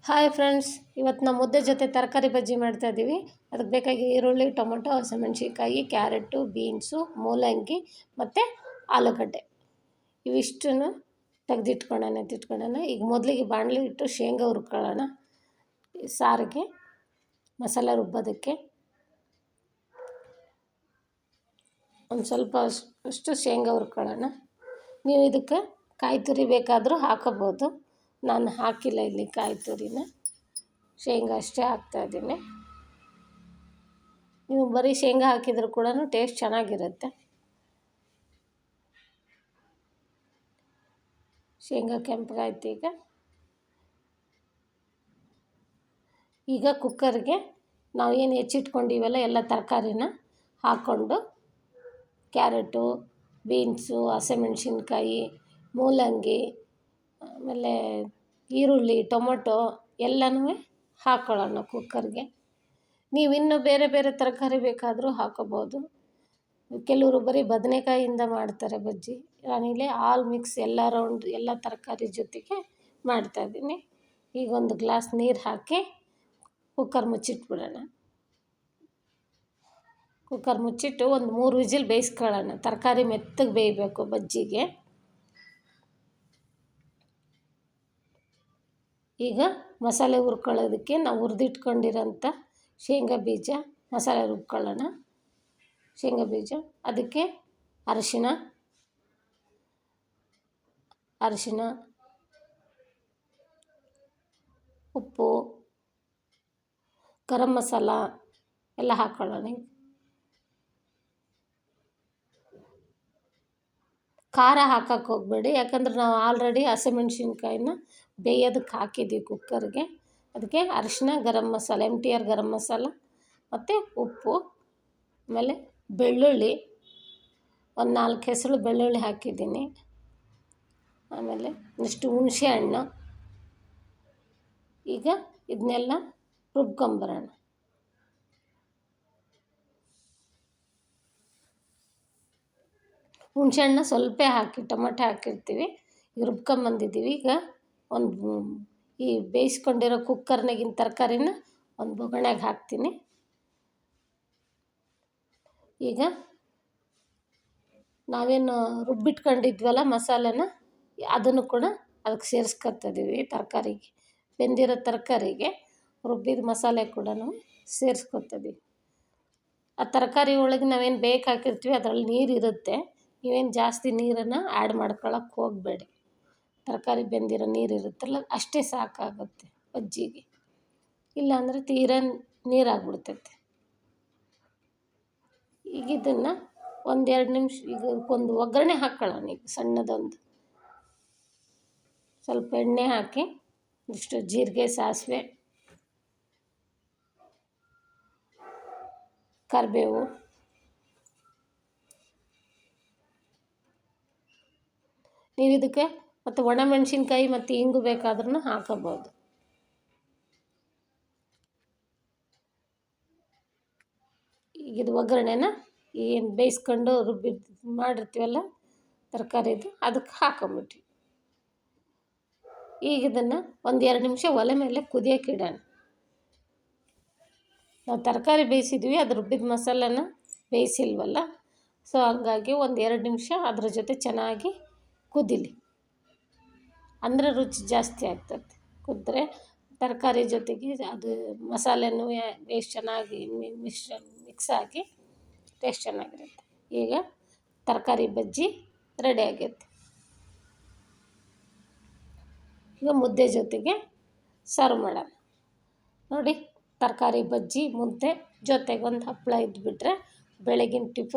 Hi friends, ಇವತ್ತು ನಾವು ಮುದ್ದೆ ಜೊತೆ ತರಕಾರಿ ಬಜ್ಜಿ ಮಾಡ್ತಾಯಿದ್ದೀವಿ. ಅದಕ್ಕೆ ಬೇಕಾಗಿ ಈರುಳ್ಳಿ, ಟೊಮೊಟೊ, ಹಸಿಮೆಣ್ಸಿನ್ಕಾಯಿ, ಕ್ಯಾರೆಟು, ಬೀನ್ಸು, ಮೂಲಂಗಿ ಮತ್ತು ಆಲೂಗಡ್ಡೆ ಇವಿಷ್ಟನ್ನು ತೆಗೆದಿಟ್ಕೊಳ್ಳೋಣ. ಈಗ ಮೊದಲಿಗೆ ಬಾಣಲಿ ಇಟ್ಟು ಶೇಂಗಾ ಹುರ್ಕೊಳ್ಳೋಣ. ಸಾರಿಗೆ ಮಸಾಲೆ ರುಬ್ಬೋದಕ್ಕೆ ಒಂದು ಸ್ವಲ್ಪ ಅಷ್ಟು ಶೇಂಗಾ ಹುರ್ಕೊಳ್ಳೋಣ. ನೀವು ಇದಕ್ಕೆ ಕಾಯಿ ತುರಿ ಬೇಕಾದರೂ ಹಾಕೋಬೋದು. ನಾನು ಹಾಕಿಲ್ಲ ಇಲ್ಲಿ ಕಾಯಿ ತುರಿನ, ಶೇಂಗಾ ಅಷ್ಟೇ ಹಾಕ್ತಾಯಿದ್ದೀನಿ. ನೀವು ಬರೀ ಶೇಂಗಾ ಹಾಕಿದರೂ ಕೂಡ ಟೇಸ್ಟ್ ಚೆನ್ನಾಗಿರುತ್ತೆ. ಶೇಂಗಾ ಕೆಂಪಗಾಯ್ತು. ಈಗ ಕುಕ್ಕರ್ಗೆ ನಾವು ಏನು ಹೆಚ್ಚಿಟ್ಕೊಂಡಿವಲ್ಲ ಎಲ್ಲ ತರಕಾರಿನ ಹಾಕ್ಕೊಂಡು ಕ್ಯಾರೆಟು, ಬೀನ್ಸು, ಹಸಿಮೆಣ್ಸಿನ್ಕಾಯಿ, ಮೂಲಂಗಿ, ಆಮೇಲೆ ಈರುಳ್ಳಿ, ಟೊಮೊಟೊ ಎಲ್ಲನೂ ಹಾಕ್ಕೊಳ್ಳೋಣ ಕುಕ್ಕರ್ಗೆ. ನೀವು ಇನ್ನೂ ಬೇರೆ ಬೇರೆ ತರಕಾರಿ ಬೇಕಾದರೂ ಹಾಕೋಬೋದು. ಕೆಲವರು ಬರೀ ಬದನೆಕಾಯಿಂದ ಮಾಡ್ತಾರೆ ಬಜ್ಜಿ. ನಾನಿಲ್ಲಿ ಆಲ್ ಮಿಕ್ಸ್ ಎಲ್ಲ ರೌಂಡ್ ಎಲ್ಲ ತರಕಾರಿ ಜೊತೆಗೆ ಮಾಡ್ತಾಯಿದ್ದೀನಿ. ಈಗ ಒಂದು ಗ್ಲಾಸ್ ನೀರು ಹಾಕಿ ಕುಕ್ಕರ್ ಮುಚ್ಚಿಟ್ಬಿಡೋಣ. ಕುಕ್ಕರ್ ಮುಚ್ಚಿಟ್ಟು ಒಂದು 3 ವಿಜಿಲ್ ಬೇಯಿಸ್ಕೊಳ್ಳೋಣ. ತರಕಾರಿ ಮೆತ್ತಗೆ ಬೇಯಬೇಕು ಬಜ್ಜಿಗೆ. ಈಗ ಮಸಾಲೆ ಹುರ್ಕೊಳ್ಳೋದಕ್ಕೆ ನಾವು ಹುರಿದಿಟ್ಕೊಂಡಿರೋಂಥ ಶೇಂಗಾ ಬೀಜ ಮಸಾಲೆ ರುಬ್ಕೊಳ್ಳೋಣ. ಶೇಂಗಾ ಬೀಜ, ಅದಕ್ಕೆ ಅರಿಶಿನ, ಉಪ್ಪು, ಗರಂ ಮಸಾಲ ಎಲ್ಲ ಹಾಕ್ಕೊಳ್ಳೋಣ. ಖಾರ ಹಾಕೋಕ್ಕೆ ಹೋಗಬೇಡಿ, ಯಾಕಂದ್ರೆ ನಾವು ಆಲ್ರೆಡಿ ಹಸಿಮೆಣ್ಸಿನ್ಕಾಯಿನ ಬೇಯೋದಕ್ಕೆ ಹಾಕಿದ್ದೀವಿ ಕುಕ್ಕರ್ಗೆ. ಅದಕ್ಕೆ ಅರಿಶಿನ, ಗರಂ ಮಸಾಲ, MTR ಗರಂ ಮಸಾಲ ಮತ್ತು ಉಪ್ಪು, ಆಮೇಲೆ ಬೆಳ್ಳುಳ್ಳಿ ಒಂದು 4 ಹೆಸರು ಬೆಳ್ಳುಳ್ಳಿ ಹಾಕಿದ್ದೀನಿ. ಆಮೇಲೆ ಇಷ್ಟು ಹುಣಸೆ ಹಣ್ಣು. ಈಗ ಇದನ್ನೆಲ್ಲ ರುಬ್ಕೊಂಬರೋಣ. ಹುಣಸೆ ಹಣ್ಣು ಸ್ವಲ್ಪ ಹಾಕಿ, ಟೊಮೊಟೊ ಹಾಕಿರ್ತೀವಿ. ಈಗ ರುಬ್ಕೊಂಬಂದಿದ್ದೀವಿ. ಈಗ ಒಂದು ಈ ಬೇಯಿಸ್ಕೊಂಡಿರೋ ಕುಕ್ಕರ್ನಾಗಿನ ತರಕಾರಿನ ಒಂದು ಬೊಗಣೆಗೆ ಹಾಕ್ತೀನಿ. ಈಗ ನಾವೇನು ರುಬ್ಬಿಟ್ಕೊಂಡಿದ್ವಲ್ಲ ಮಸಾಲೆನ, ಅದನ್ನು ಕೂಡ ಅದಕ್ಕೆ ಸೇರಿಸ್ಕೊತಿದ್ದೀವಿ. ತರಕಾರಿಗೆ ಬೆಂದಿರೋ ತರಕಾರಿಗೆ ರುಬ್ಬಿದ ಮಸಾಲೆ ಕೂಡ ಸೇರಿಸ್ಕೊತಿದ್ದೀವಿ. ಆ ತರಕಾರಿ ಒಳಗೆ ನಾವೇನು ಬೇಕು ಹಾಕಿರ್ತೀವಿ ಅದರಲ್ಲಿ ನೀರಿರುತ್ತೆ. ನೀವೇನು ಜಾಸ್ತಿ ನೀರನ್ನು ಆ್ಯಡ್ ಮಾಡ್ಕೊಳ್ಳೋಕೆ ಹೋಗಬೇಡಿ. ತರಕಾರಿ ಬೆಂದಿರೋ ನೀರಿರುತ್ತಲ್ಲ ಅಷ್ಟೇ ಸಾಕಾಗುತ್ತೆ ಬಜ್ಜಿಗೆ. ಇಲ್ಲಾಂದರೆ ತೀರಾ ನೀರಾಗ್ಬಿಡ್ತೈತೆ. ಈಗ ಇದನ್ನು 1-2 ನಿಮಿಷ ಈಗ ಒಂದು ಒಗ್ಗರಣೆ ಹಾಕ್ಕೊಳ್ಳೋಣ. ಈಗ ಸಣ್ಣದೊಂದು ಸ್ವಲ್ಪ ಎಣ್ಣೆ ಹಾಕಿ ಇಷ್ಟು ಜೀರಿಗೆ, ಸಾಸಿವೆ, ಕರಿಬೇವು, ನೀವು ಇದಕ್ಕೆ ಮತ್ತು ಒಣಮೆಣ್ಸಿನ್ಕಾಯಿ ಮತ್ತು ಇಂಗು ಬೇಕಾದ್ರೂ ಹಾಕೋಬೋದು. ಈಗ ಇದು ಒಗ್ಗರಣೆನ ಏನು ಬೇಯಿಸ್ಕೊಂಡು ಮಾಡಿರ್ತೀವಲ್ಲ ತರಕಾರಿದು ಅದಕ್ಕೆ ಹಾಕೊಂಬಿಟ್ವಿ. ಈಗ ಇದನ್ನು 1-2 ನಿಮಿಷ ಒಲೆ ಮೇಲೆ ಕುದಿಯೋಕೆ ಇಡೋಣ. ನಾವು ತರಕಾರಿ ಬೇಯಿಸಿದ್ವಿ, ಅದು ರುಬ್ಬಿದ ಮಸಾಲೆನ ಬೇಯಿಸಿಲ್ವಲ್ಲ, ಸೊ ಹಂಗಾಗಿ 1-2 ನಿಮಿಷ ಅದ್ರ ಜೊತೆ ಚೆನ್ನಾಗಿ ಕುದೀಲಿ. ಅಂದರೆ ರುಚಿ ಜಾಸ್ತಿ ಆಗ್ತದೆ. ಕುದ್ರೆ ತರಕಾರಿ ಜೊತೆಗೆ ಅದು ಮಸಾಲೆನೂ ಬೇಸ್ ಚೆನ್ನಾಗಿ ಮಿಕ್ಸ್ ಆಗಿ ಟೇಸ್ಟ್ ಚೆನ್ನಾಗಿರುತ್ತೆ. ಈಗ ತರಕಾರಿ ಬಜ್ಜಿ ರೆಡಿ ಆಗೈತೆ. ಈಗ ಮುದ್ದೆ ಜೊತೆಗೆ ಸರ್ವ್ ಮಾಡೋಣ. ನೋಡಿ, ತರಕಾರಿ ಬಜ್ಜಿ ಮುದ್ದೆ ಜೊತೆಗೆ ಒಂದು ಹಪ್ಪಳ ಇದ್ದುಬಿಟ್ರೆ ಬೆಳಗಿನ ಟಿಫನ್